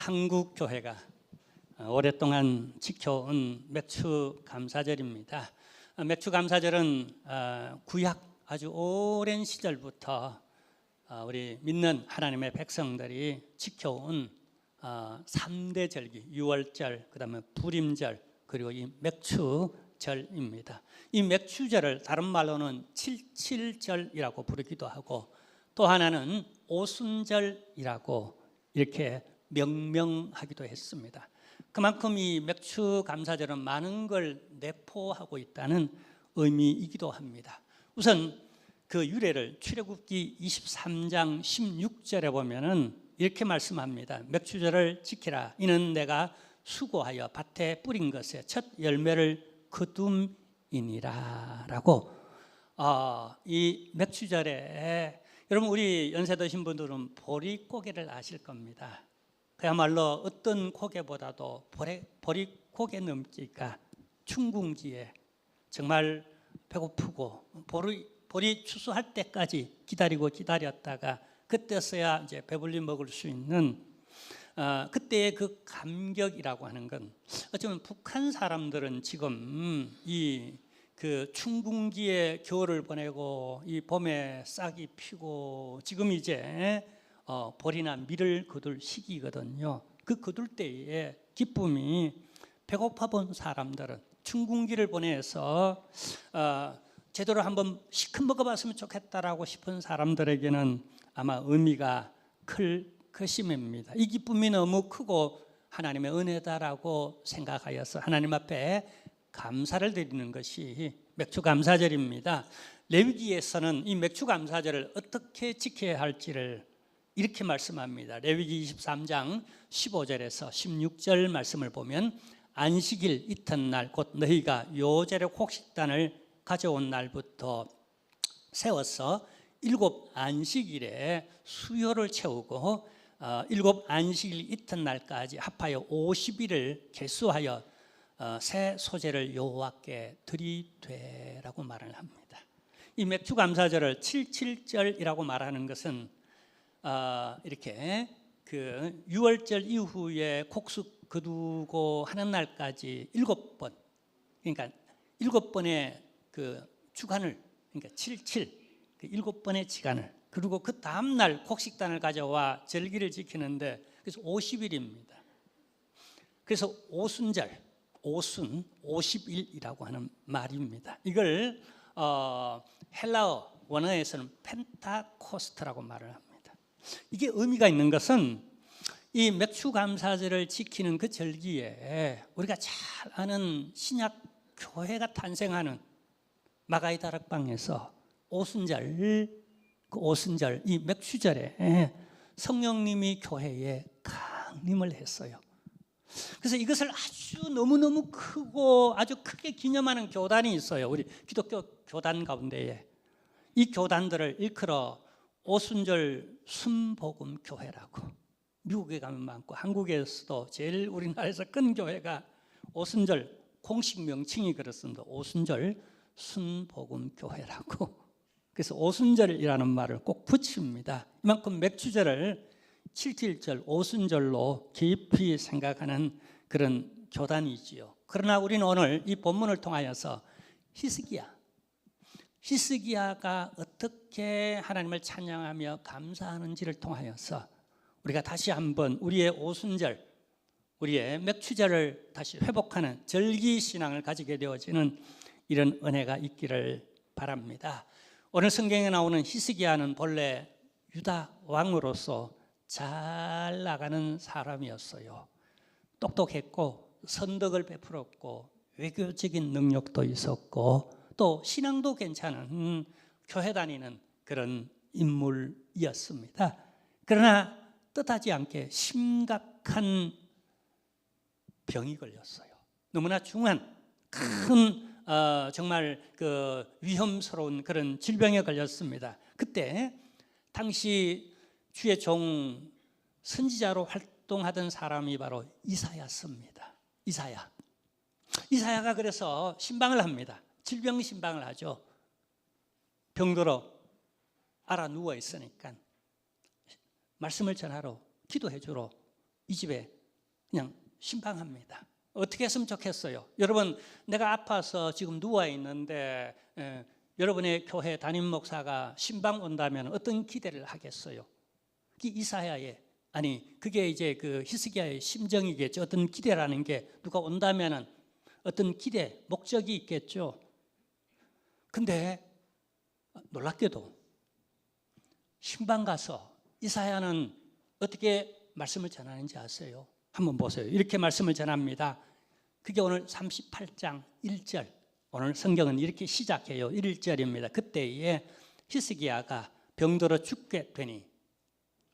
한국 교회가 오랫동안 지켜온 맥주 감사절입니다. 맥주 감사절은 구약 아주 오랜 시절부터 우리 믿는 하나님의 백성들이 지켜온 3대 절기, 유월절, 그다음에 불임절, 그리고 이 맥주절입니다. 이 맥주절을 다른 말로는 칠칠절이라고 부르기도 하고, 또 하나는 오순절이라고 이렇게 명명하기도 했습니다. 그만큼 이 맥주 감사절은 많은 걸 내포하고 있다는 의미이기도 합니다. 우선 그 유래를 출애굽기 23장 16절에 보면은 이렇게 말씀합니다. 맥주절을 지키라. 이는 내가 수고하여 밭에 뿌린 것에 첫 열매를 거둠이니라 라고. 이 맥주절에 여러분, 우리 연세 드신 분들은 보릿고개를 아실 겁니다. 그야말로 어떤 고개보다도 보릿고개 넘기가 춘궁지에 정말 배고프고 보리 추수할 때까지 기다렸다가 그때서야 이제 배불리 먹을 수 있는 그때의 그 감격이라고 하는 건, 어쩌면 북한 사람들은 지금 이 그 춘궁기에 겨울을 보내고 이 봄에 싹이 피고 지금 이제 보리나 밀을 거둘 시기거든요. 그 거둘 때의 기쁨이 배고파 본 사람들은, 춘궁기를 보내서 제대로 한번 시큼 먹어봤으면 좋겠다라고 싶은 사람들에게는 아마 의미가 클 것임입니다. 이 기쁨이 너무 크고 하나님의 은혜다라고 생각하여서 하나님 앞에 감사를 드리는 것이 맥주 감사절입니다. 레위기에서는 이 맥주 감사절을 어떻게 지켜야 할지를 이렇게 말씀합니다. 레위기 23장 15절에서 16절 말씀을 보면, 안식일 이튿날 곧 너희가 요제의 곡식단을 가져온 날부터 세워서 7 안식일에 수요를 채우고 7 안식일 이튿날까지 합하여 50일을 계수하여 새 소재를 여호와께 드리되라고 말을 합니다. 이 맥주 감사절을 칠칠절이라고 말하는 것은 이렇게 그 유월절 이후에 곡식 거두고 하는 날까지 7번, 그러니까 7번의 그 주간을, 그러니까 77, 그 7번의 지간을, 그리고 그 다음 날 곡식단을 가져와 절기를 지키는데, 그래서 50일입니다. 그래서 오순절, 오순 50일이라고 하는 말입니다. 이걸 헬라어 원어에서는 펜타코스트라고 말을 합니다. 이게 의미가 있는 것은 이 맥주 감사절을 지키는 그 절기에 우리가 잘 아는 신약 교회가 탄생하는 마가의 다락방에서 오순절, 그 오순절, 이 맥주절에 성령님이 교회에 강림을 했어요. 그래서 이것을 아주 너무너무 크고 아주 크게 기념하는 교단이 있어요. 우리 기독교 교단 가운데에. 이 교단들을 일컬어 오순절 순복음교회라고. 미국에 가면 많고 한국에서도 제일 우리나라에서 큰 교회가 오순절, 공식 명칭이 그렇습니다. 오순절 순복음교회라고. 그래서 오순절이라는 말을 꼭 붙입니다. 이만큼 맥주절을 칠칠절, 오순절로 깊이 생각하는 그런 교단이지요. 그러나 우리는 오늘 이 본문을 통하여서 히스기야가 어떻게 하나님을 찬양하며 감사하는지를 통하여서 우리가 다시 한번 우리의 오순절, 우리의 맥주절을 다시 회복하는 절기신앙을 가지게 되어지는 이런 은혜가 있기를 바랍니다. 오늘 성경에 나오는 히스기야는 본래 유다 왕으로서 잘 나가는 사람이었어요. 똑똑했고 선덕을 베풀었고 외교적인 능력도 있었고 또 신앙도 괜찮은 교회 다니는 그런 인물이었습니다. 그러나 뜻하지 않게 심각한 병이 걸렸어요. 너무나 중한 큰 정말 그 위험스러운 그런 질병에 걸렸습니다. 그때 당시 주의 종 선지자로 활동하던 사람이 바로 이사야였습니다. 이사야가 그래서 신방을 합니다. 질병 신방을 하죠. 병들어 알아 누워 있으니까 말씀을 전하러 기도해 주러 이 집에 그냥 신방합니다. 어떻게 했으면 좋겠어요? 여러분, 내가 아파서 지금 누워 있는데 여러분의 교회 담임 목사가 신방 온다면 어떤 기대를 하겠어요? 이사야의 그게 이제 그 히스기야의 심정이겠죠. 어떤 기대라는 게 누가 온다면은 어떤 기대, 목적이 있겠죠. 근데 놀랍게도 신방 가서 이사야는 어떻게 말씀을 전하는지 아세요? 한번 보세요. 이렇게 말씀을 전합니다. 그게 오늘 38장 1절. 오늘 성경은 이렇게 시작해요. 1절입니다. 그때에 히스기야가 병들어 죽게 되니,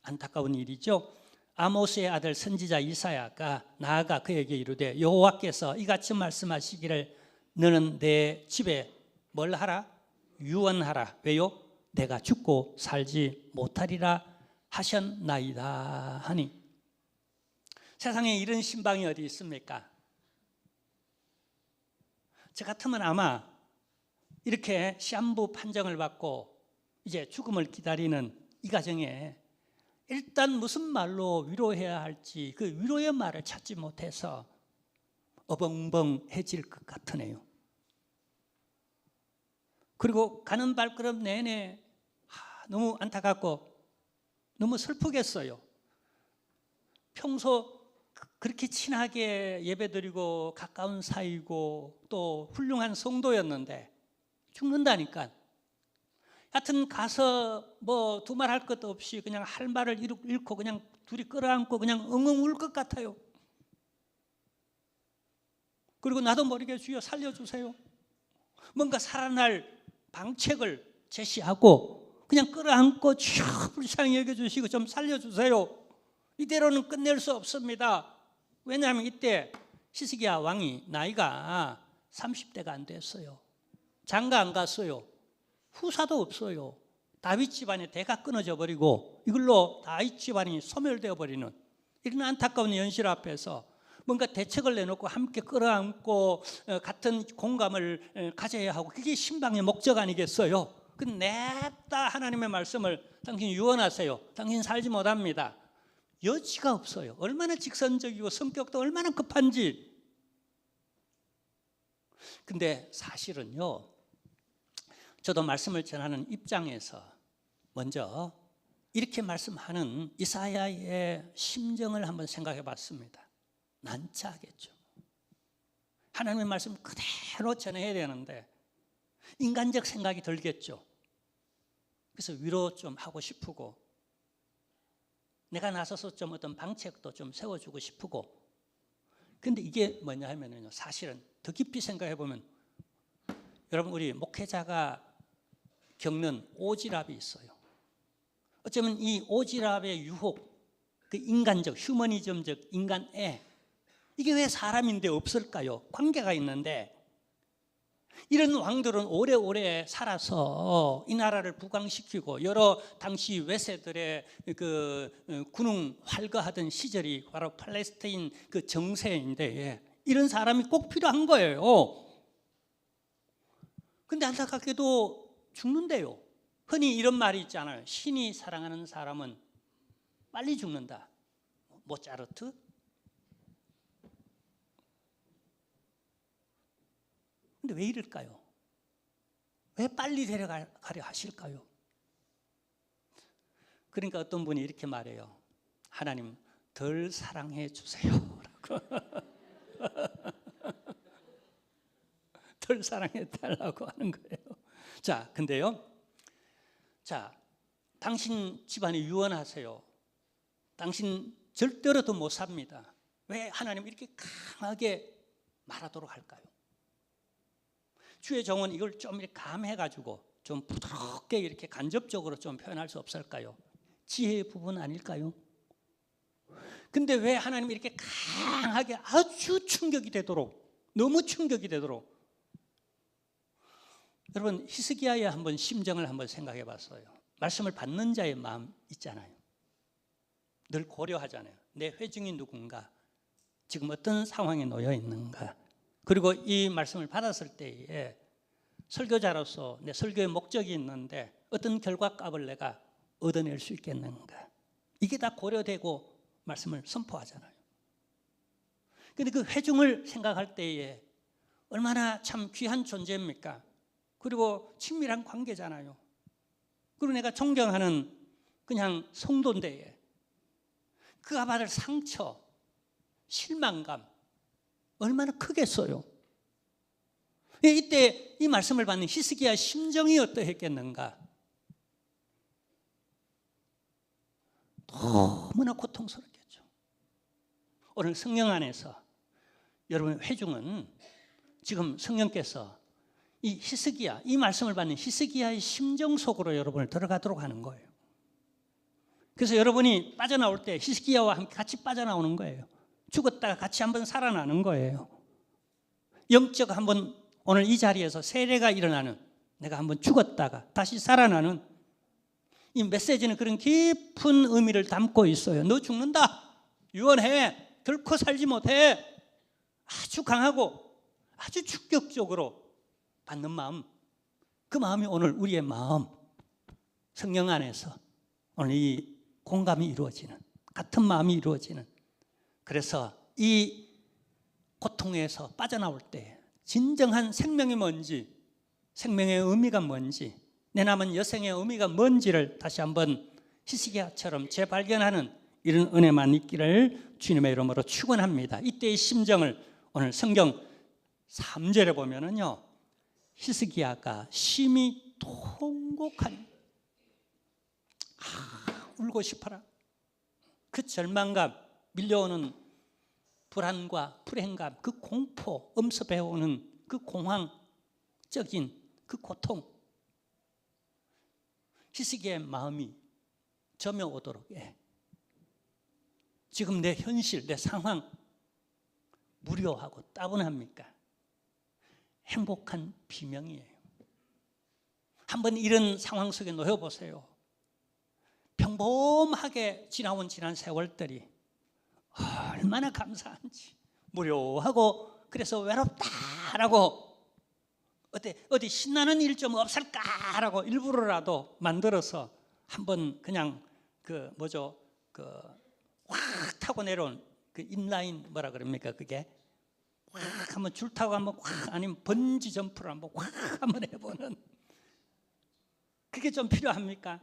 안타까운 일이죠. 아모스의 아들 선지자 이사야가 나아가 그에게 이르되 여호와께서 이같이 말씀하시기를 너는 내 집에 뭘 하라? 유언하라. 왜요? 내가 죽고 살지 못하리라 하셨나이다 하니. 세상에 이런 신방이 어디 있습니까? 저 같으면 아마 이렇게 시한부 판정을 받고 이제 죽음을 기다리는 이 가정에 일단 무슨 말로 위로해야 할지 그 위로의 말을 찾지 못해서 어벙벙해질 것 같으네요. 그리고 가는 발걸음 내내 너무 안타깝고 너무 슬프겠어요. 평소 그렇게 친하게 예배드리고 가까운 사이고 또 훌륭한 성도였는데 죽는다니까. 하여튼 가서 뭐 두말할 것도 없이 그냥 할 말을 잃고 그냥 둘이 끌어안고 그냥 엉엉 울 것 같아요. 그리고 나도 모르게 주여 살려주세요. 뭔가 살아날 방책을 제시하고 그냥 끌어안고 주여 불쌍히 여겨주시고 좀 살려주세요. 이대로는 끝낼 수 없습니다. 왜냐하면 이때 히스기야 왕이 나이가 30대가 안 됐어요. 장가 안 갔어요. 후사도 없어요. 다윗 집안의 대가 끊어져 버리고 이걸로 다윗 집안이 소멸되어 버리는 이런 안타까운 현실 앞에서 뭔가 대책을 내놓고 함께 끌어안고 같은 공감을 가져야 하고, 그게 신방의 목적 아니겠어요? 그 냅다 하나님의 말씀을 당신 유언하세요. 당신 살지 못합니다. 여지가 없어요. 얼마나 직선적이고 성격도 얼마나 급한지. 근데 사실은요, 저도 말씀을 전하는 입장에서 먼저 이렇게 말씀하는 이사야의 심정을 한번 생각해 봤습니다. 난처하겠죠. 하나님의 말씀 그대로 전해야 되는데 인간적 생각이 들겠죠. 그래서 위로 좀 하고 싶고 내가 나서서 좀 어떤 방책도 좀 세워주고 싶고. 근데 이게 뭐냐 하면요, 사실은 더 깊이 생각해 보면 여러분, 우리 목회자가 겪는 오지랖이 있어요. 어쩌면 이 오지랖의 유혹, 그 인간적, 휴머니즘적 인간애, 이게 왜 사람인데 없을까요? 관계가 있는데 이런 왕들은 오래오래 살아서 이 나라를 부강시키고 여러 당시 외세들의 그 군웅 활거하던 시절이 바로 팔레스타인 그 정세인데 이런 사람이 꼭 필요한 거예요. 근데 안타깝게도 죽는데요. 흔히 이런 말이 있잖아요. 신이 사랑하는 사람은 빨리 죽는다. 모차르트? 근데 왜 이럴까요? 왜 빨리 데려가려 하실까요? 그러니까 어떤 분이 이렇게 말해요. 하나님, 덜 사랑해 주세요. 덜 사랑해 달라고 하는 거예요. 자, 근데요. 자, 당신 집안에 유언하세요. 당신 절대로 더 못 삽니다. 왜 하나님 이렇게 강하게 말하도록 할까요? 주의 종은 이걸 좀 이렇게 감해가지고 좀 부드럽게 이렇게 간접적으로 좀 표현할 수 없을까요? 지혜의 부분 아닐까요? 근데 왜 하나님이 이렇게 강하게 아주 충격이 되도록, 너무 충격이 되도록. 여러분, 히스기야의 한번 심정을 한번 생각해 봤어요. 말씀을 받는 자의 마음 있잖아요. 늘 고려하잖아요. 내 회중이 누군가, 지금 어떤 상황에 놓여 있는가. 그리고 이 말씀을 받았을 때에 설교자로서 내 설교의 목적이 있는데 어떤 결과값을 내가 얻어낼 수 있겠는가. 이게 다 고려되고 말씀을 선포하잖아요. 근데 그 회중을 생각할 때에 얼마나 참 귀한 존재입니까? 그리고 친밀한 관계잖아요. 그리고 내가 존경하는 그냥 성도인데 그가 받을 상처, 실망감 얼마나 크겠어요. 이때 이 말씀을 받는 히스기야의 심정이 어떠했겠는가? 너무나 고통스럽겠죠. 오늘 성령 안에서 여러분 회중은 지금 성령께서 이 히스기야, 이 말씀을 받는 히스기야의 심정 속으로 여러분을 들어가도록 하는 거예요. 그래서 여러분이 빠져나올 때 히스기야와 함께 같이 빠져나오는 거예요. 죽었다가 같이 한번 살아나는 거예요. 영적 한번 오늘 이 자리에서 세례가 일어나는, 내가 한번 죽었다가 다시 살아나는 이 메시지는 그런 깊은 의미를 담고 있어요. 너 죽는다, 유언해, 결코 살지 못해. 아주 강하고 아주 충격적으로 받는 마음, 그 마음이 오늘 우리의 마음, 성령 안에서 오늘 이 공감이 이루어지는, 같은 마음이 이루어지는, 그래서 이 고통에서 빠져나올 때 진정한 생명이 뭔지, 생명의 의미가 뭔지, 내 남은 여생의 의미가 뭔지를 다시 한번 히스기야처럼 재발견하는 이런 은혜만 있기를 주님의 이름으로 축원합니다. 이때의 심정을 오늘 성경 3절에 보면은요, 히스기야가 심히 통곡하니, 울고 싶어라. 그 절망감, 밀려오는 불안과 불행감, 그 공포, 엄습해오는 그 공황적인 그 고통, 히스기야의 마음이 점여오도록 해. 지금 내 현실, 내 상황 무료하고 따분합니까? 행복한 비명이에요. 한번 이런 상황 속에 놓여보세요. 평범하게 지나온 지난 세월들이 얼마나 감사한지, 무료하고, 그래서 외롭다라고 어디 신나는 일 좀 없을까라고 일부러라도 만들어서 한번 그냥 확 타고 내려온 그 인라인 뭐라 그럽니까, 그게 확 한번 줄 타고 한번 확, 아니면 번지 점프를 한번 확 한번 해보는, 그게 좀 필요합니까?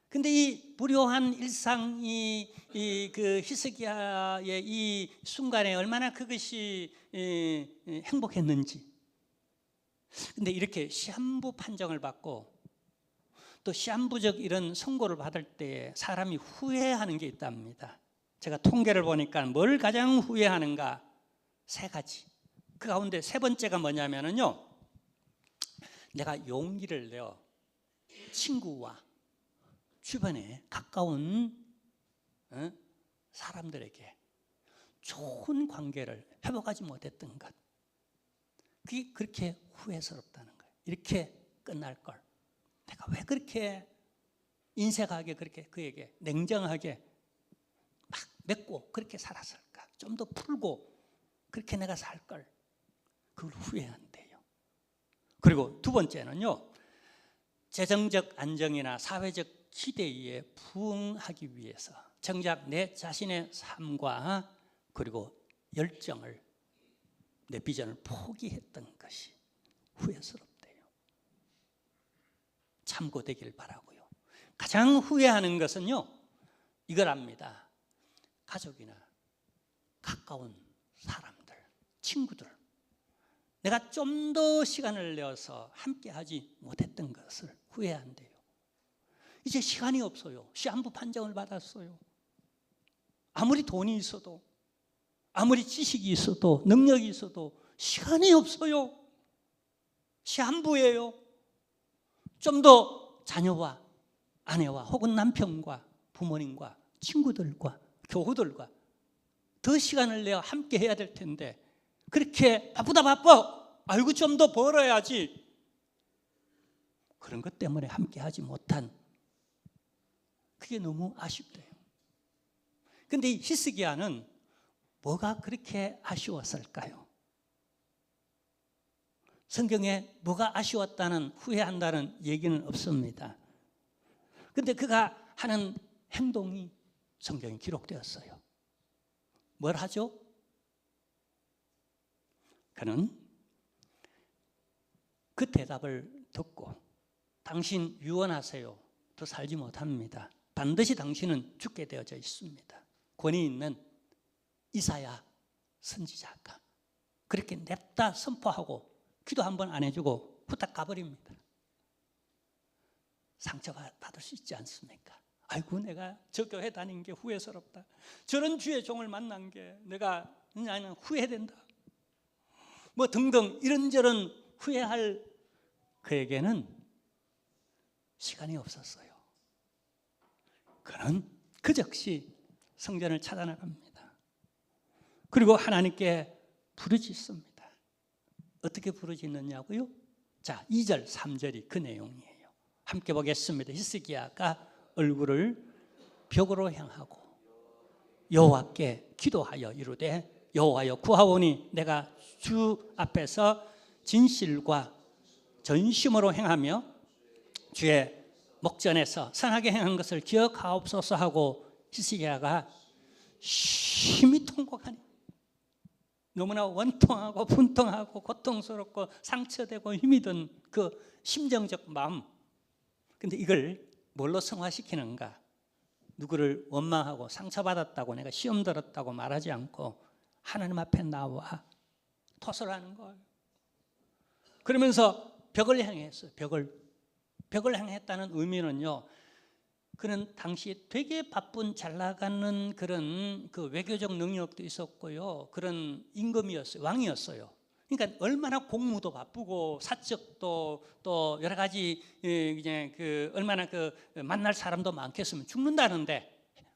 근데 이 무료한 일상이 그 히스기야의 이 순간에 얼마나 그것이 행복했는지. 근데 이렇게 시한부 판정을 받고 또 시한부적 이런 선고를 받을 때 사람이 후회하는 게 있답니다. 제가 통계를 보니까 뭘 가장 후회하는가? 3가지. 그 가운데 3번째가 뭐냐면요, 내가 용기를 내어 친구와 주변에 가까운 사람들에게 좋은 관계를 회복하지 못했던 것, 그게 그렇게 후회스럽다는 거예요. 이렇게 끝날 걸, 내가 왜 그렇게 인색하게, 그렇게 그에게 냉정하게 막 맺고 그렇게 살았을까? 좀 더 풀고 그렇게 내가 살 걸, 그걸 후회한대요. 그리고 2번째는요, 재정적 안정이나 사회적 기대에 부응하기 위해서 정작 내 자신의 삶과 그리고 열정을, 내 비전을 포기했던 것이 후회스럽대요. 참고되길 바라고요. 가장 후회하는 것은요, 이거랍니다. 가족이나 가까운 사람들, 친구들, 내가 좀 더 시간을 내어서 함께하지 못했던 것을 후회한대요. 이제 시간이 없어요. 시한부 판정을 받았어요. 아무리 돈이 있어도, 아무리 지식이 있어도, 능력이 있어도 시간이 없어요. 시한부예요. 좀 더 자녀와 아내와 혹은 남편과 부모님과 친구들과 교우들과 더 시간을 내어 함께 해야 될 텐데, 그렇게 바빠, 아이고 좀 더 벌어야지, 그런 것 때문에 함께 하지 못한, 그게 너무 아쉽대요. 근데 이 히스기야는 뭐가 그렇게 아쉬웠을까요? 성경에 뭐가 아쉬웠다는, 후회한다는 얘기는 없습니다. 근데 그가 하는 행동이 성경에 기록되었어요. 뭘 하죠? 그는 그 대답을 듣고 당신 유언하세요. 더 살지 못합니다. 반드시 당신은 죽게 되어져 있습니다. 권위 있는 이사야 선지자가 그렇게 냅다 선포하고 기도 한번 안 해주고 후딱 가버립니다. 상처받을 수 있지 않습니까? 아이고 내가 저 교회 다닌 게 후회스럽다. 저런 주의 종을 만난 게 내가 나는 후회된다. 뭐 등등 이런저런 후회할 그에게는 시간이 없었어요. 그는 그 즉시 성전을 찾아나갑니다. 그리고 하나님께 부르짖습니다. 어떻게 부르짖느냐고요? 자, 2절, 3절이 그 내용이에요. 함께 보겠습니다. 히스기야가 얼굴을 벽으로 향하고 여호와께 기도하여 이르되 여호와여 구하오니 내가 주 앞에서 진실과 전심으로 행하며 주의 목전에서 선하게 행한 것을 기억하옵소서 하고 히스기야가 심히 통곡하니 너무나 원통하고 분통하고 고통스럽고 상처되고 힘이 든 그 심정적 마음. 근데 이걸 뭘로 승화시키는가? 누구를 원망하고 상처받았다고 내가 시험 들었다고 말하지 않고 하나님 앞에 나와 토설하는 거예요. 그러면서 벽을 향했어요. 벽을 향했다는 의미는요, 그는 당시 되게 바쁜 잘 나가는 그런 그 외교적 능력도 있었고요, 그런 임금이었어요. 왕이었어요. 그러니까 얼마나 공무도 바쁘고 사적도 또 여러 가지 이제 그 얼마나 그 만날 사람도 많겠으면 죽는다는데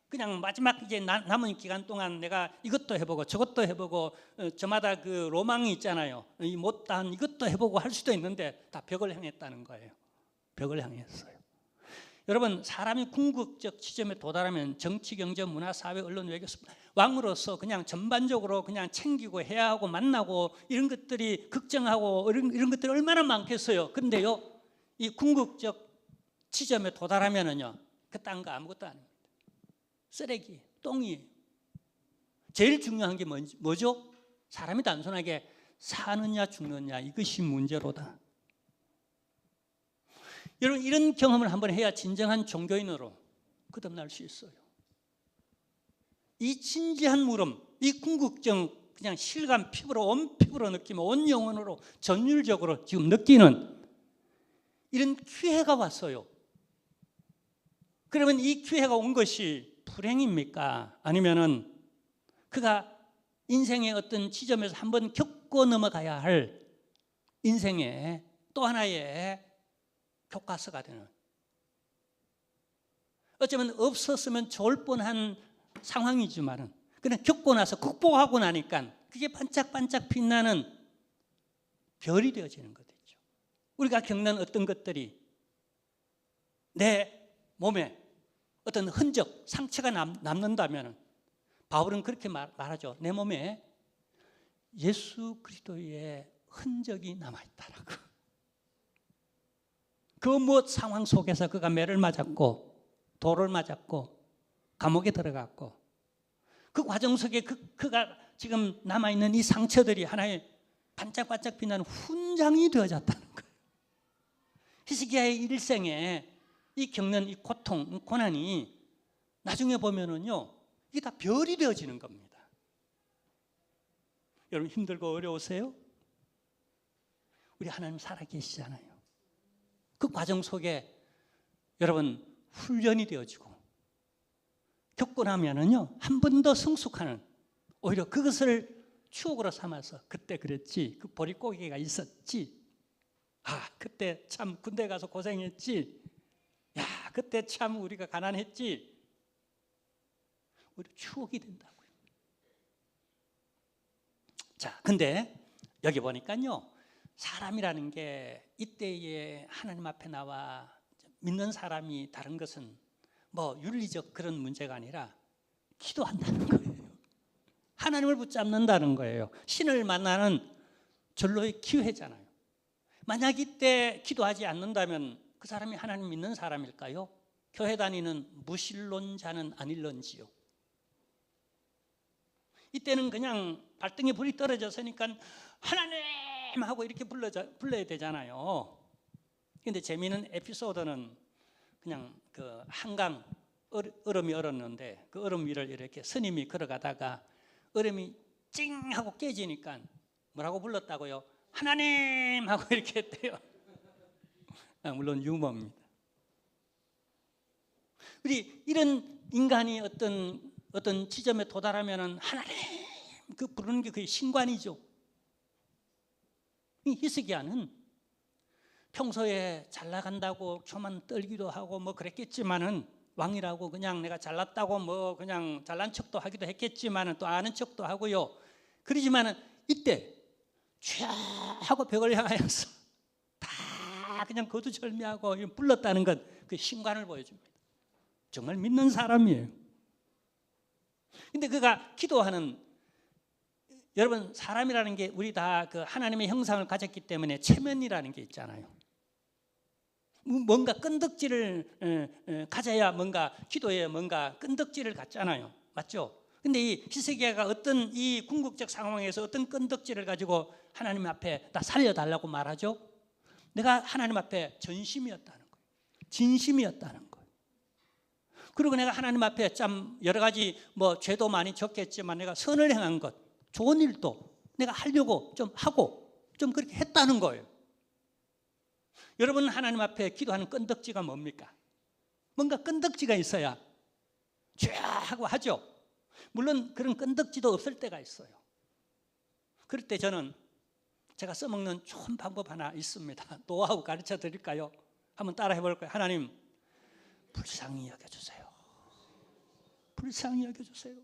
그냥 마지막 이제 남은 기간 동안 내가 이것도 해보고 저것도 해보고 저마다 그 로망이 있잖아요. 이 못다한 이것도 해보고 할 수도 있는데 다 벽을 향했다는 거예요. 벽을 향했어요. 여러분, 사람이 궁극적 지점에 도달하면 정치, 경제, 문화, 사회, 언론, 외교, 왕으로서 그냥 전반적으로 그냥 챙기고 해야 하고 만나고 이런 것들이 걱정하고 이런 것들이 얼마나 많겠어요. 그런데요, 이 궁극적 지점에 도달하면은요, 그딴 거 아무것도 아닙니다. 쓰레기, 똥이에요. 제일 중요한 게 뭐죠? 사람이 단순하게 사느냐 죽느냐 이것이 문제로다. 여러분, 이런 경험을 한번 해야 진정한 종교인으로 거듭날 수 있어요. 이 진지한 물음, 이 궁극적 그냥 실감 피부로 온 피부로 느끼며 온 영혼으로 전율적으로 지금 느끼는 이런 기회가 왔어요. 그러면 이 기회가 온 것이 불행입니까? 아니면은 그가 인생의 어떤 지점에서 한번 겪고 넘어가야 할 인생의 또 하나의 교과서가 되는, 어쩌면 없었으면 좋을 뻔한 상황이지만은 그냥 겪고 나서 극복하고 나니까 그게 반짝반짝 빛나는 별이 되어지는 거죠. 우리가 겪는 어떤 것들이 내 몸에 어떤 흔적, 상처가 남는다면 바울은 그렇게 말하죠. 내 몸에 예수 그리스도의 흔적이 남아있다라고. 그 뭐 상황 속에서 그가 매를 맞았고 돌을 맞았고 감옥에 들어갔고 그 과정 속에 그가 지금 남아있는 이 상처들이 하나의 반짝반짝 빛나는 훈장이 되어졌다는 거예요. 히스기야의 일생에 이 겪는 이 고통, 고난이 나중에 보면은요, 이게 다 별이 되어지는 겁니다. 여러분, 힘들고 어려우세요? 우리 하나님 살아계시잖아요. 그 과정 속에 여러분 훈련이 되어지고 겪고 나면은요, 한 번 더 성숙하는, 오히려 그것을 추억으로 삼아서 그때 그랬지, 그 보릿고개가 있었지, 아 그때 참 군대 가서 고생했지, 야 그때 참 우리가 가난했지, 우리 추억이 된다고요. 자, 근데 여기 보니까요, 사람이라는 게 이때에 하나님 앞에 나와 믿는 사람이 다른 것은 뭐 윤리적 그런 문제가 아니라 기도한다는 거예요. 하나님을 붙잡는다는 거예요. 신을 만나는 절로의 기회잖아요. 만약 이때 기도하지 않는다면 그 사람이 하나님 믿는 사람일까요? 교회 다니는 무신론자는 아닐런지요. 이때는 그냥 발등에 불이 떨어졌으니까 하나님 하고 이렇게 불러야 되잖아요. 근데 재미있는 에피소드는 그냥 그 한강 얼음이 얼었는데 그 얼음 위를 이렇게 스님이 걸어가다가 얼음이 찡 하고 깨지니까 뭐라고 불렀다고요? 하나님 하고 이렇게 했대요. 물론 유머입니다. 우리 이런 인간이 어떤 지점에 도달하면은 하나님 그 부르는 게 거의 신관이죠. 이 히스기야는 평소에 잘 나간다고 교만 떨기도 하고 뭐 그랬겠지만은 왕이라고 그냥 내가 잘났다고 뭐 그냥 잘난 척도 하기도 했겠지만은 또 아는 척도 하고요. 그러지만은 이때 촤 하고 벽을 향하여서 다 그냥 거두절미하고 불렀다는 건 그 신관을 보여줍니다. 정말 믿는 사람이에요. 근데 그가 기도하는, 여러분 사람이라는 게 우리 다 그 하나님의 형상을 가졌기 때문에 체면이라는 게 있잖아요. 뭔가 끈덕지를 가져야 뭔가 기도에 뭔가 끈덕지를 갖잖아요. 맞죠? 근데 이 히스기야가 어떤 이 궁극적 상황에서 어떤 끈덕지를 가지고 하나님 앞에 다 살려달라고 말하죠? 내가 하나님 앞에 전심이었다는 거예요. 진심이었다는 거예요. 그리고 내가 하나님 앞에 참 여러 가지 뭐 죄도 많이 졌겠지만 내가 선을 행한 것, 좋은 일도 내가 하려고 좀 하고 좀 그렇게 했다는 거예요. 여러분 하나님 앞에 기도하는 끈덕지가 뭡니까? 뭔가 끈덕지가 있어야 쫙 하고 하죠. 물론 그런 끈덕지도 없을 때가 있어요. 그럴 때 저는 제가 써먹는 좋은 방법 하나 있습니다. 노하우 가르쳐 드릴까요? 한번 따라 해볼까요? 하나님 불쌍히 여겨주세요. 불쌍히 여겨주세요.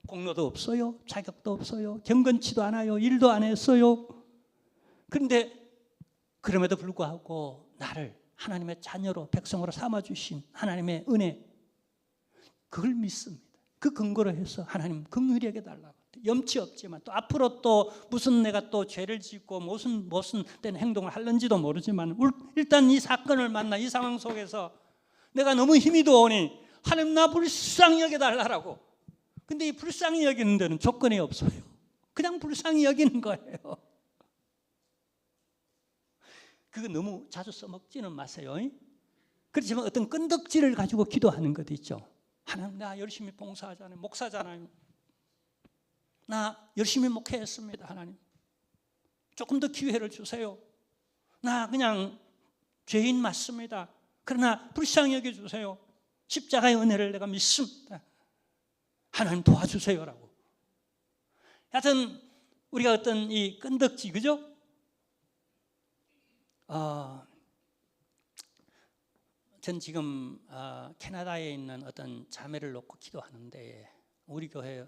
공로도 없어요. 자격도 없어요. 경건치도 않아요. 일도 안 했어요. 그런데 그럼에도 불구하고 나를 하나님의 자녀로 백성으로 삼아주신 하나님의 은혜, 그걸 믿습니다. 그 근거로 해서 하나님 긍휼히 여겨달라고. 염치 없지만 또 앞으로 또 무슨 내가 또 죄를 짓고 무슨 된 행동을 하는지도 모르지만 일단 이 사건을 만나 이 상황 속에서 내가 너무 힘이 도오니 하나님 나 불쌍히 여겨달라고. 근데 이 불쌍히 여기는 데는 조건이 없어요. 그냥 불쌍히 여기는 거예요. 그거 너무 자주 써먹지는 마세요. 그렇지만 어떤 끈덕지를 가지고 기도하는 것도 있죠. 하나님 나 열심히 봉사하잖아요. 목사잖아요. 나 열심히 목회했습니다. 하나님 조금 더 기회를 주세요. 나 그냥 죄인 맞습니다. 그러나 불쌍히 여겨주세요. 십자가의 은혜를 내가 믿습니다. 하나님 도와주세요라고. 하여튼 우리가 어떤 이 끈덕지, 그죠? 전 지금 캐나다에 있는 어떤 자매를 놓고 기도하는데 우리 교회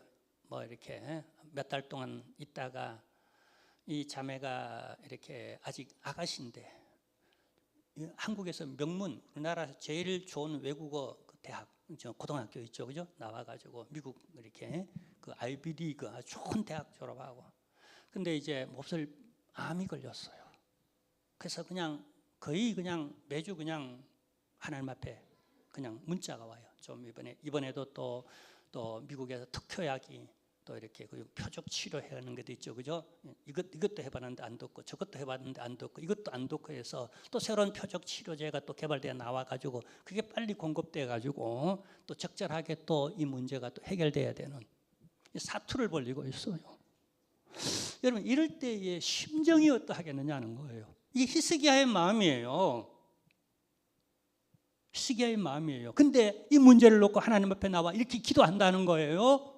뭐 이렇게 몇 달 동안 있다가 이 자매가 이렇게 아직 아가씨인데 한국에서 명문, 우리나라 제일 좋은 외국어 대학, 고등학교 있죠, 그죠? 나와가지고 미국 이렇게 그 아이비리그 아주 좋은 대학 졸업하고, 근데 이제 몹쓸 암이 걸렸어요. 그래서 그냥 거의 그냥 매주 그냥 하나님 앞에 그냥 문자가 와요. 좀 이번에도 또 미국에서 특효약이 또 이렇게 그 표적 치료하는 것도 있죠, 그죠? 이것도 해봤는데 안 듣고 저것도 해봤는데 안 듣고 이것도 안 듣고 해서 또 새로운 표적 치료제가 또 개발되어 나와가지고 그게 빨리 공급돼가지고 또 적절하게 또 이 문제가 또 해결돼야 되는 사투를 벌이고 있어요. 여러분 이럴 때의 심정이 어떠하겠느냐는 거예요. 이게 히스기야의 마음이에요. 히스기야의 마음이에요. 근데 이 문제를 놓고 하나님 앞에 나와 이렇게 기도한다는 거예요.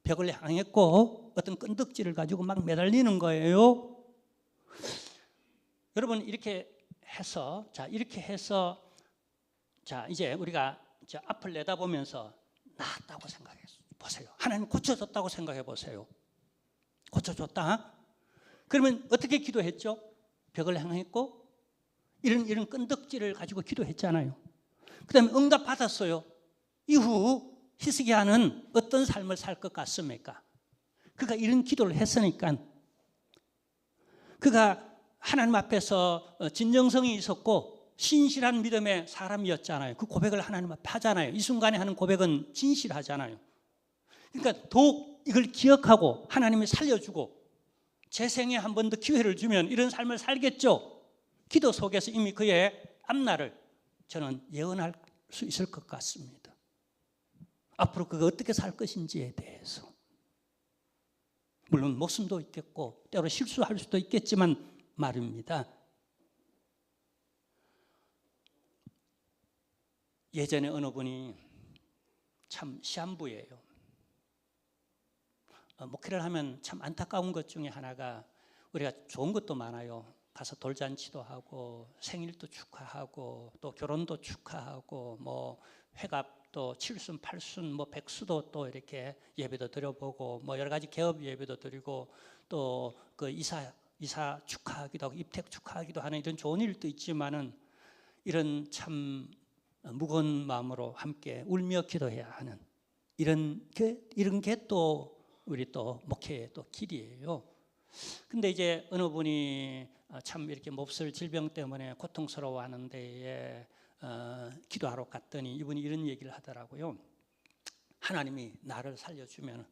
벽을 향했고 어떤 끈덕지를 가지고 막 매달리는 거예요. 여러분 이렇게 해서 이제 우리가 앞을 내다보면서 나았다고 생각해 보세요. 하나님 고쳐줬다고 생각해 보세요. 고쳐줬다. 그러면 어떻게 기도했죠? 벽을 향했고 이런 끈덕지를 가지고 기도했잖아요. 그 다음에 응답 받았어요. 이후 히스기야는 어떤 삶을 살 것 같습니까? 그가 이런 기도를 했으니까 그가 하나님 앞에서 진정성이 있었고 신실한 믿음의 사람이었잖아요. 그 고백을 하나님 앞에 하잖아요. 이 순간에 하는 고백은 진실하잖아요. 그러니까 더욱 이걸 기억하고 하나님이 살려주고 재생에 한 번 더 기회를 주면 이런 삶을 살겠죠. 기도 속에서 이미 그의 앞날을 저는 예언할 수 있을 것 같습니다. 앞으로 그가 어떻게 살 것인지에 대해서. 물론 목숨도 있겠고 때로 실수할 수도 있겠지만 말입니다. 예전에 어느 분이 참 시한부예요. 목회를 하면 참 안타까운 것 중에 하나가 우리가 좋은 것도 많아요. 가서 돌잔치도 하고 생일도 축하하고 또 결혼도 축하하고 뭐 회갑도 7순 8순 뭐 백수도 또 이렇게 예배도 드려보고 뭐 여러 가지 개업 예배도 드리고 또 그 이사 축하하기도 하고 입택 축하하기도 하는 이런 좋은 일도 있지만은 이런 참 무거운 마음으로 함께 울며 기도해야 하는 이런 게 또 우리 또 목회의 또 길이에요. 근데 이제 어느 분이 참 이렇게 몹쓸 질병 때문에 고통스러워하는 데에 기도하러 갔더니 이분이 이런 얘기를 하더라고요. 하나님이 나를 살려주면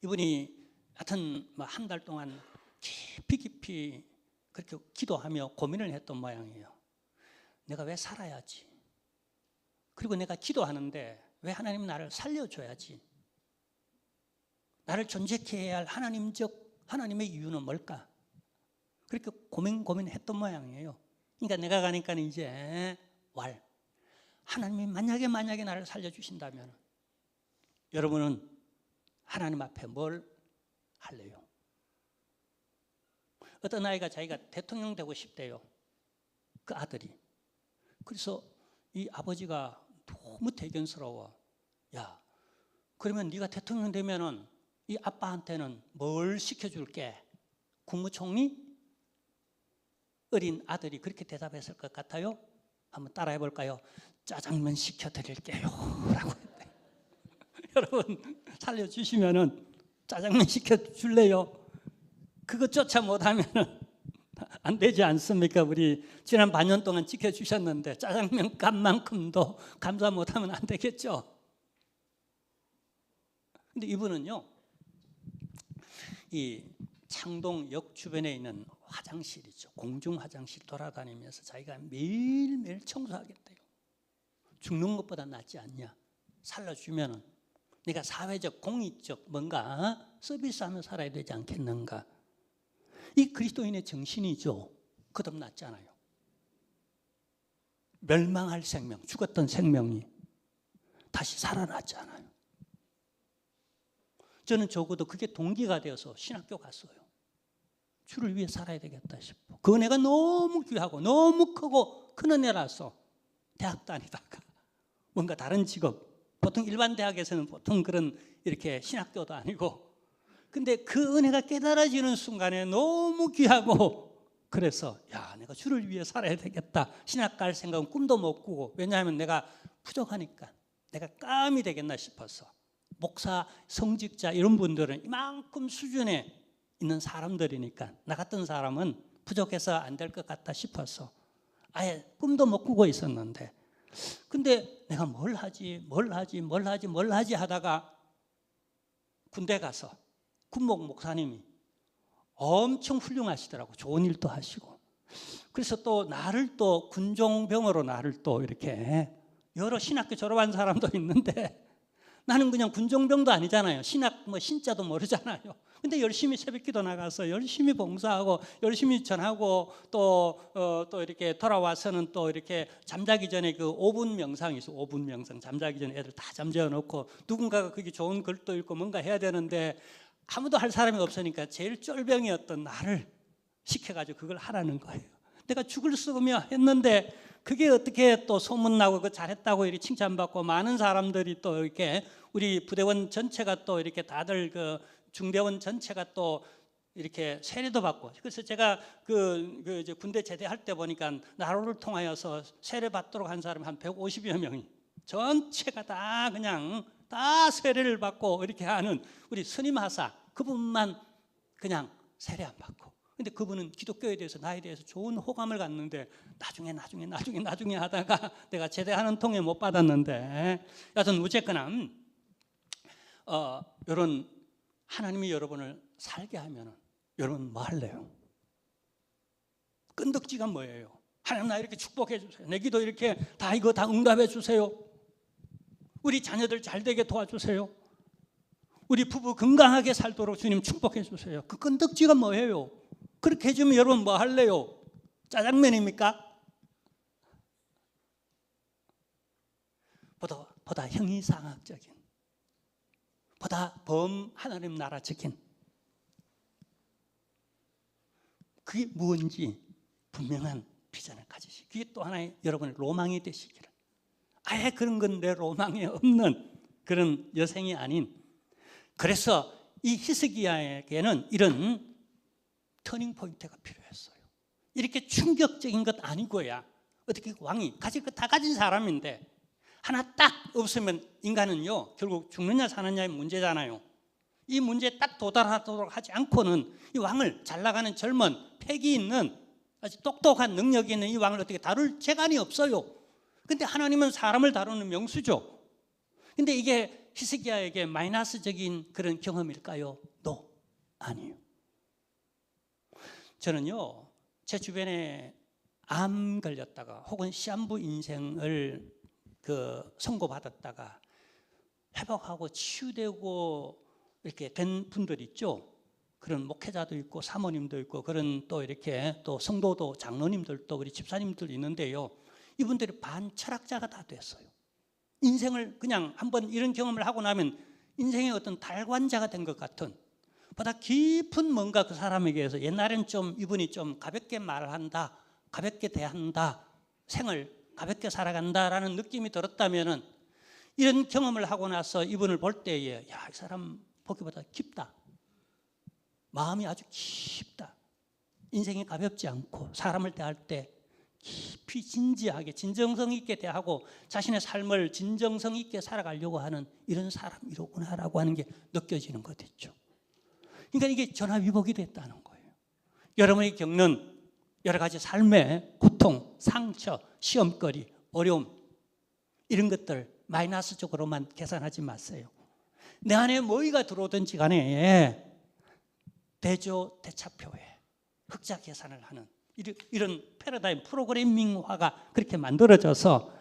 이분이 하여튼 한 달 동안 깊이 그렇게 기도하며 고민을 했던 모양이에요. 내가 왜 살아야지? 그리고 내가 기도하는데 왜 하나님 나를 살려줘야지? 나를 존재케 해야 할 하나님의 이유는 뭘까? 그렇게 고민했던 모양이에요. 그러니까 내가 가니까 이제 하나님이 만약에 나를 살려주신다면 여러분은 하나님 앞에 뭘 할래요? 어떤 아이가 자기가 대통령 되고 싶대요. 그 아들이. 그래서 이 아버지가 너무 대견스러워. 야, 그러면 네가 대통령 되면은 이 아빠한테는 뭘 시켜줄게? 국무총리? 어린 아들이 그렇게 대답했을 것 같아요. 한번 따라해 볼까요? 짜장면 시켜드릴게요 라고 했대. 여러분 살려주시면은 짜장면 시켜줄래요? 그것조차 못하면 안 되지 않습니까? 우리 지난 반년 동안 지켜주셨는데 짜장면 값만큼도 감사 못하면 안 되겠죠? 근데 이분은요, 이 창동역 주변에 있는 화장실이죠. 공중 화장실 돌아다니면서 자기가 매일매일 청소하겠대요. 죽는 것보다 낫지 않냐? 살려주면은 내가 사회적 공익적 뭔가 서비스하며 살아야 되지 않겠는가? 이 그리스도인의 정신이죠. 거듭났잖아요. 멸망할 생명, 죽었던 생명이 다시 살아났잖아요. 저는 적어도 그게 동기가 되어서 신학교 갔어요. 주를 위해 살아야 되겠다 싶어. 그 은혜가 너무 귀하고 너무 크고 큰 은혜라서 대학 다니다가 뭔가 다른 직업, 보통 일반 대학에서는 보통 그런 이렇게 신학교도 아니고, 근데 그 은혜가 깨달아지는 순간에 너무 귀하고, 그래서 야, 내가 주를 위해 살아야 되겠다. 신학 갈 생각은 꿈도 못 꾸고, 왜냐하면 내가 부족하니까 내가 깜이 되겠나 싶어서. 목사, 성직자 이런 분들은 이만큼 수준에 있는 사람들이니까 나 같은 사람은 부족해서 안 될 것 같다 싶어서 아예 꿈도 못 꾸고 있었는데, 근데 내가 뭘 하지 하다가 군대 가서 군목 목사님이 엄청 훌륭하시더라고. 좋은 일도 하시고. 그래서 또 나를 또 군종병으로 나를 또 이렇게, 여러 신학교 졸업한 사람도 있는데 나는 그냥 군종병도 아니잖아요. 신학 신자도 모르잖아요. 근데 열심히 새벽기도 나가서 열심히 봉사하고 열심히 전하고 또 이렇게 돌아와서는 또 이렇게 잠자기 전에 그 5분 명상이 있어. 5분 명상. 잠자기 전에 애들 다 잠재워 놓고 누군가가 그게 좋은 글도 읽고 뭔가 해야 되는데 아무도 할 사람이 없으니까 제일 쫄병이었던 나를 시켜가지고 그걸 하라는 거예요. 내가 죽을 쓰며 했는데 그게 어떻게 또 소문나고 그 잘했다고 이렇게 칭찬받고 많은 사람들이 또 이렇게 우리 부대원 전체가 또 이렇게 다들 그 중대원 전체가 또 이렇게 세례도 받고, 그래서 제가 그 이제 군대 제대할 때 보니까 나로를 통하여서 세례 받도록 한 사람이 한 150여 명이 전체가 다 그냥 다 세례를 받고 이렇게 하는 우리 스님 하사 그분만 그냥 세례 안 받고, 근데 그분은 기독교에 대해서 나에 대해서 좋은 호감을 갖는데 나중에 하다가 내가 제대하는 통에 못 받았는데 여하튼 어쨌거나 이런 하나님이 여러분을 살게 하면 여러분 뭐 할래요? 끈덕지가 뭐예요? 하나님 나 이렇게 축복해 주세요. 내 기도 이렇게 다 이거 다 응답해 주세요. 우리 자녀들 잘 되게 도와주세요. 우리 부부 건강하게 살도록 주님 축복해 주세요. 그 끈덕지가 뭐예요? 그렇게 해주면 여러분 뭐 할래요? 짜장면입니까? 보다 형이상학적인, 보다 하나님 나라적인 그게 무엇인지 분명한 비전을 가지시기, 그게 또 하나의 여러분의 로망이 되시기를. 아예 그런 건 내 로망에 없는 그런 여생이 아닌, 그래서 이 히스기야에게는 이런 터닝 포인트가 필요했어요. 이렇게 충격적인 것 아니고야 어떻게 왕이 가질 것 다 가진 사람인데 하나 딱 없으면 인간은요 결국 죽느냐 사느냐의 문제잖아요. 이 문제에 딱 도달하도록 하지 않고는 이 왕을 잘 나가는 젊은 패기 있는 아주 똑똑한 능력이 있는 이 왕을 어떻게 다룰 재간이 없어요. 근데 하나님은 사람을 다루는 명수죠. 근데 이게 히스기야에게 마이너스적인 그런 경험일까요? No, 아니에요. 저는요 제 주변에 암 걸렸다가 혹은 시한부 인생을 선고받았다가 회복하고 치유되고 이렇게 된 분들 있죠. 그런 목회자도 있고 사모님도 있고 그런 또 이렇게 또 성도도 장로님들도 우리 집사님들 있는데요. 이분들이 반철학자가 다 됐어요. 인생을 그냥 한번 이런 경험을 하고 나면 인생의 어떤 달관자가 된 것 같은, 보다 깊은 뭔가 그 사람에게서 옛날엔 좀 이분이 좀 가볍게 말한다, 가볍게 대한다, 생을 가볍게 살아간다라는 느낌이 들었다면은 이런 경험을 하고 나서 이분을 볼 때에 야, 이 사람 보기보다 깊다. 마음이 아주 깊다. 인생이 가볍지 않고 사람을 대할 때 깊이 진지하게 진정성 있게 대하고 자신의 삶을 진정성 있게 살아가려고 하는 이런 사람이로구나라고 하는 게 느껴지는 것 있죠. 그러니까 이게 전화위복이 됐다는 거예요. 여러분이 겪는 여러 가지 삶의 고통, 상처, 시험거리, 어려움 이런 것들 마이너스적으로만 계산하지 마세요. 내 안에 뭐가 들어오든지 간에 대조 대차표에 흑자 계산을 하는 이런 패러다임 프로그래밍화가 그렇게 만들어져서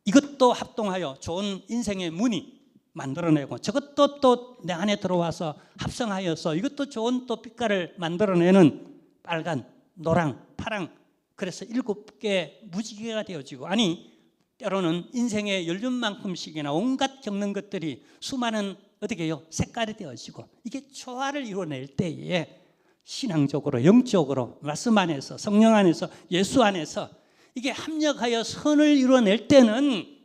이것도 합동하여 좋은 인생의 문이 만들어내고 저것도 또 내 안에 들어와서 합성하여서 이것도 좋은 또 빛깔을 만들어내는 빨간, 노랑, 파랑, 그래서 7개 무지개가 되어지고, 아니 때로는 인생의 연륜만큼씩이나 온갖 겪는 것들이 수많은 어떻게 해요? 색깔이 되어지고 이게 조화를 이루어낼 때에 신앙적으로 영적으로 말씀 안에서 성령 안에서 예수 안에서 이게 합력하여 선을 이루어낼 때는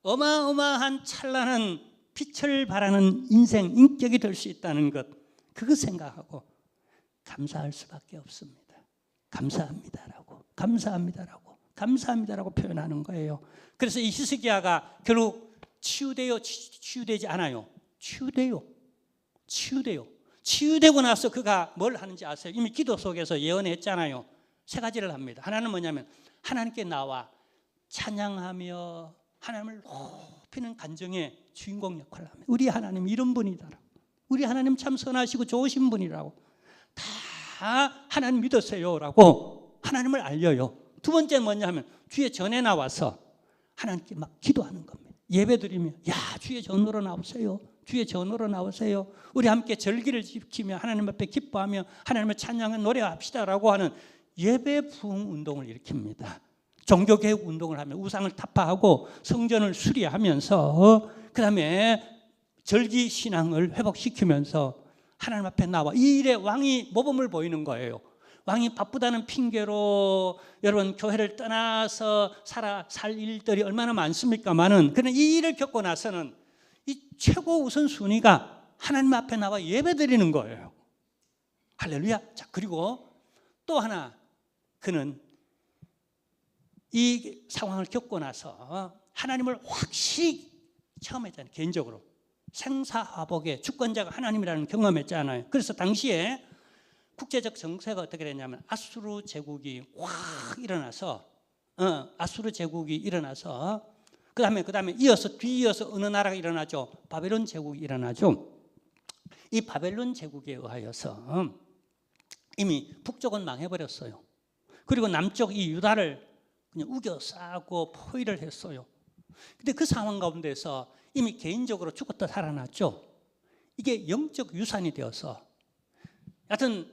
어마어마한 찬란한 빛을 발하는 인생 인격이 될 수 있다는 것, 그거 생각하고 감사할 수밖에 없습니다. 감사합니다라고 표현하는 거예요. 그래서 이 히스기야가 결국 치유되지 않아요. 치유되고 나서 그가 뭘 하는지 아세요? 이미 기도 속에서 예언했잖아요. 3가지를 합니다. 하나는 뭐냐면 하나님께 나와 찬양하며 하나님을 높이는 간정의 주인공 역할을 합니다. 우리 하나님 이런 분이다. 우리 하나님 참 선하시고 좋으신 분이라고. 다 하나님 믿으세요라고 하나님을 알려요. 2번째는 뭐냐 하면 주의 전에 나와서 하나님께 막 기도하는 겁니다. 예배드리며 야 주의 전으로 나오세요. 주의 전으로 나오세요. 우리 함께 절기를 지키며 하나님 앞에 기뻐하며 하나님을 찬양하는 노래합시다라고 하는 예배 부흥 운동을 일으킵니다. 종교개혁 운동을 하며 우상을 타파하고 성전을 수리하면서 그 다음에 절기 신앙을 회복시키면서 하나님 앞에 나와 이 일에 왕이 모범을 보이는 거예요. 왕이 바쁘다는 핑계로 여러분 교회를 떠나서 살 일들이 얼마나 많습니까만은 그런 이 일을 겪고 나서는 이 최고 우선순위가 하나님 앞에 나와 예배드리는 거예요. 할렐루야. 자, 그리고 또 하나 그는 이 상황을 겪고 나서 하나님을 확실히 처음 했잖아요. 개인적으로 생사화복의 주권자가 하나님이라는 경험했잖아요. 그래서 당시에 국제적 정세가 어떻게 됐냐면 아수르 제국이 확 일어나서 그다음에 뒤이어서 어느 나라가 일어나죠? 바벨론 제국이 일어나죠. 이 바벨론 제국에 의하여서 이미 북쪽은 망해버렸어요. 그리고 남쪽 이 유다를 그냥 우겨 싸고 포위를 했어요. 근데 그 상황 가운데서 이미 개인적으로 죽었다 살아났죠. 이게 영적 유산이 되어서 여하튼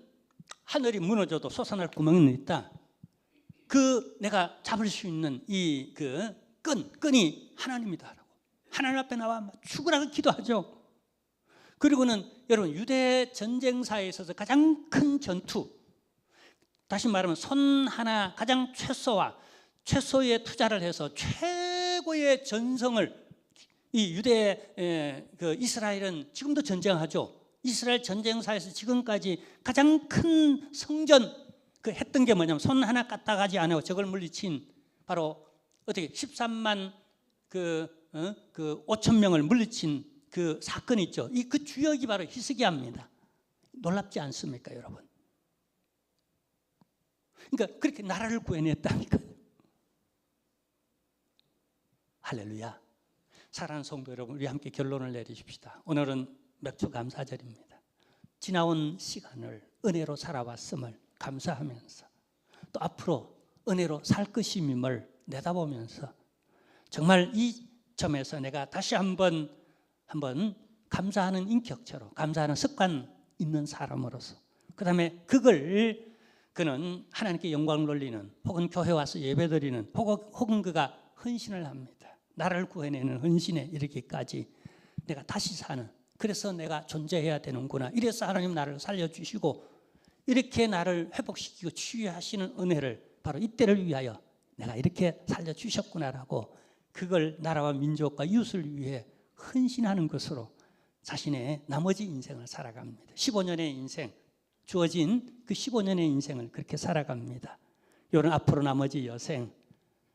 하늘이 무너져도 솟아날 구멍은 있다. 그 내가 잡을 수 있는 이 그 끈이 하나님이다라고 하나님 앞에 나와 죽으라고 기도하죠. 그리고는 여러분 유대 전쟁사에 있어서 가장 큰 전투, 다시 말하면 손 하나 가장 최소의 투자를 해서 최고의 전성을 이 유대 그 이스라엘은 지금도 전쟁하죠. 이스라엘 전쟁사에서 지금까지 가장 큰 성전 그 했던 게 뭐냐면 손 하나 까딱하지 않고 저걸 물리친 바로 어떻게 13만 그 5천 명을 물리친 그 사건이 있죠. 그 주역이 바로 히스기야입니다. 놀랍지 않습니까, 여러분? 그러니까 그렇게 나라를 구해냈다니까요. 할렐루야. 사랑하는 성도 여러분, 우리 함께 결론을 내리십시다. 오늘은 맥주 감사절입니다. 지나온 시간을 은혜로 살아왔음을 감사하면서 또 앞으로 은혜로 살 것임을 내다보면서 정말 이 점에서 내가 다시 한번 감사하는 인격체로, 감사하는 습관 있는 사람으로서, 그 다음에 그는 하나님께 영광을 돌리는, 혹은 교회 와서 예배드리는, 혹은 그가 헌신을 합니다. 나를 구해내는 헌신에 이르기까지 내가 다시 사는, 그래서 내가 존재해야 되는구나, 이래서 하나님 나를 살려주시고 이렇게 나를 회복시키고 치유하시는 은혜를 바로 이때를 위하여 내가 이렇게 살려주셨구나라고 그걸 나라와 민족과 이웃을 위해 헌신하는 것으로 자신의 나머지 인생을 살아갑니다. 15년의 인생, 주어진 그 15년의 인생을 그렇게 살아갑니다. 이런 앞으로 나머지 여생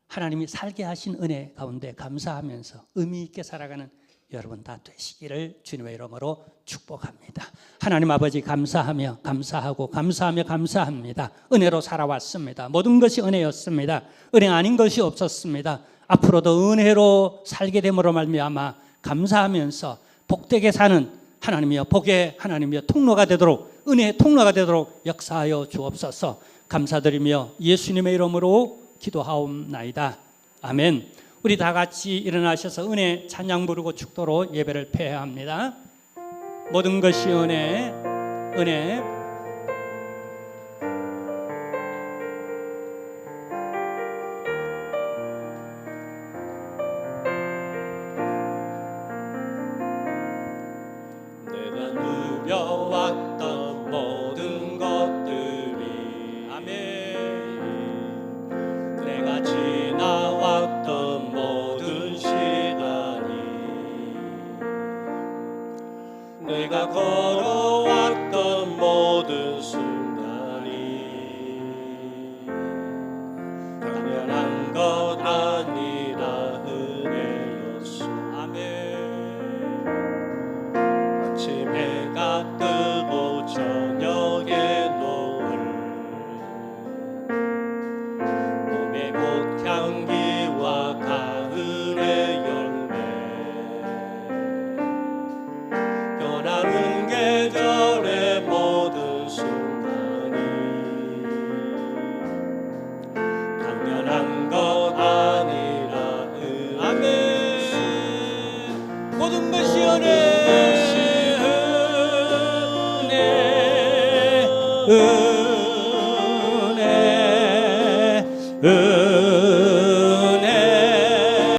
하나님이 살게 하신 은혜 가운데 감사하면서 의미 있게 살아가는 여러분 다 되시기를 주님의 이름으로 축복합니다. 하나님 아버지 감사하며 감사합니다. 은혜로 살아왔습니다. 모든 것이 은혜였습니다. 은혜 아닌 것이 없었습니다. 앞으로도 은혜로 살게 됨으로 말미암아 감사하면서 복되게 사는 하나님이여, 복의 하나님이여, 통로가 되도록, 은혜의 통로가 되도록 역사하여 주옵소서. 감사드리며 예수님의 이름으로 기도하옵나이다. 아멘. 우리 다 같이 일어나셔서 은혜 찬양 부르고 축도로 예배를 폐해야 합니다. 모든 것이 은혜. 내가 누려왔던 모든 것들이, 아멘. 내가 지나왔던 모든 시간이, 내가 걸어왔던 모든 순간이 당연한 것 아니라 은혜였소. 아멘. 아침 해가 뜨고 저녁에 노을, 봄의 꽃향기와 가을의 열매, 변하는 계절의 모든 순간이 당연한 것 아니라 아멘. 모든 것이 은혜.